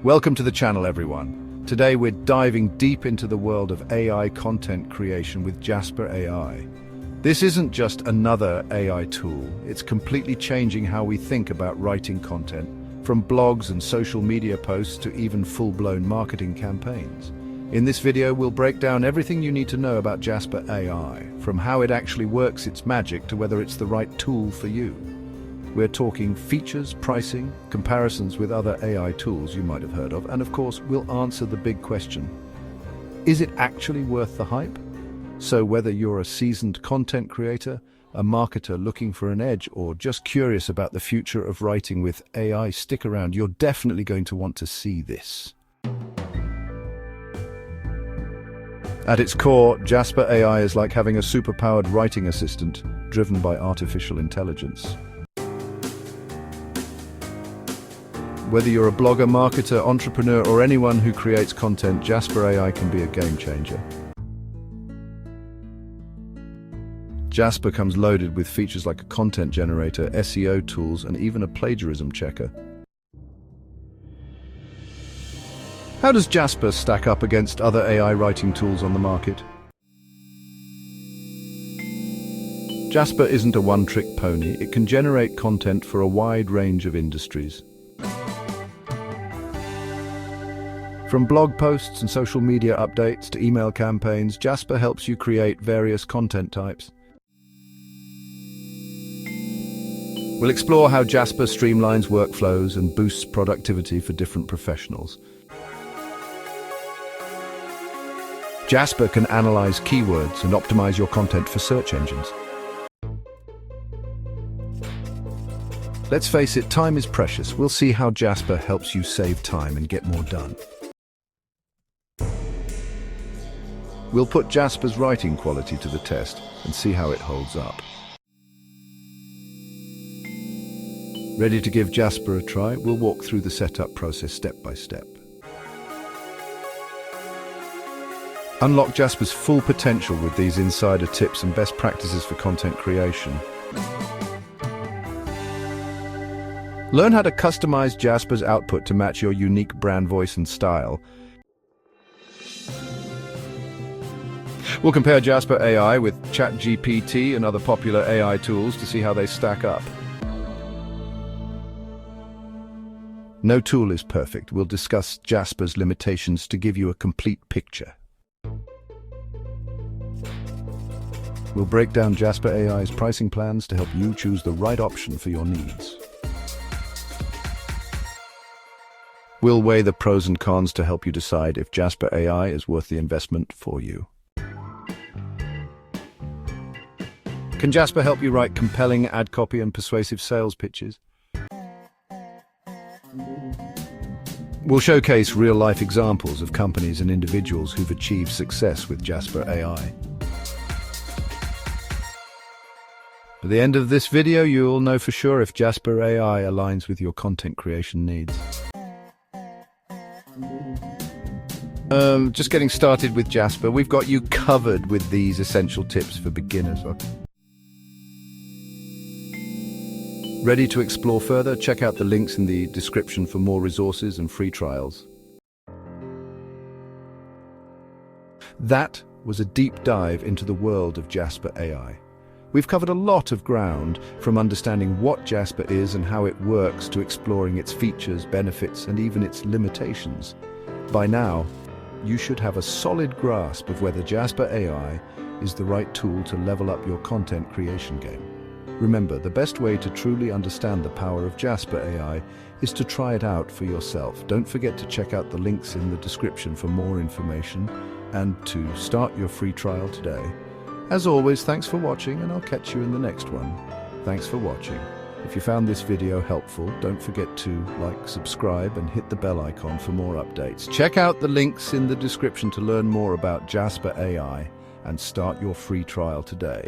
Welcome to the channel, everyone. Today we're diving deep into the world of AI content creation with Jasper AI. This isn't just another AI tool, it's completely changing how we think about writing content, from blogs and social media posts to even full-blown marketing campaigns. In this video, we'll break down everything you need to know about Jasper AI, from how it actually works its magic to whether it's the right tool for you. We're talking features, pricing, comparisons with other AI tools you might have heard of, and of course, we'll answer the big question: is it actually worth the hype? So whether you're a seasoned content creator, a marketer looking for an edge, or just curious about the future of writing with AI, stick around. You're definitely going to want to see this. At its core, Jasper AI is like having a superpowered writing assistant driven by artificial intelligence. Whether you're a blogger, marketer, entrepreneur, or anyone who creates content, Jasper AI can be a game changer. Jasper comes loaded with features like a content generator, SEO tools, and even a plagiarism checker. How does Jasper stack up against other AI writing tools on the market? Jasper isn't a one-trick pony. It can generate content for a wide range of industries. From blog posts and social media updates to email campaigns, Jasper helps you create various content types. We'll explore how Jasper streamlines workflows and boosts productivity for different professionals. Jasper can analyze keywords and optimize your content for search engines. Let's face it, time is precious. We'll see how Jasper helps you save time and get more done. We'll put Jasper's writing quality to the test and see how it holds up. Ready to give Jasper a try? We'll walk through the setup process step by step. Unlock Jasper's full potential with these insider tips and best practices for content creation. Learn how to customize Jasper's output to match your unique brand voice and style. We'll compare Jasper AI with ChatGPT and other popular AI tools to see how they stack up. No tool is perfect. We'll discuss Jasper's limitations to give you a complete picture. We'll break down Jasper AI's pricing plans to help you choose the right option for your needs. We'll weigh the pros and cons to help you decide if Jasper AI is worth the investment for you. Can Jasper help you write compelling ad copy and persuasive sales pitches? We'll showcase real-life examples of companies and individuals who've achieved success with Jasper AI. At the end of this video, you'll know for sure if Jasper AI aligns with your content creation needs. Just getting started with Jasper, we've got you covered with these essential tips for beginners. Ready to explore further? Check out the links in the description for more resources and free trials. That was a deep dive into the world of Jasper AI. We've covered a lot of ground, from understanding what Jasper is and how it works to exploring its features, benefits, and even its limitations. By now, you should have a solid grasp of whether Jasper AI is the right tool to level up your content creation game. Remember, the best way to truly understand the power of Jasper AI is to try it out for yourself. Don't forget to check out the links in the description for more information and to start your free trial today. As always, thanks for watching, and I'll catch you in the next one. Thanks for watching. If you found this video helpful, don't forget to like, subscribe, and hit the bell icon for more updates. Check out the links in the description to learn more about Jasper AI and start your free trial today.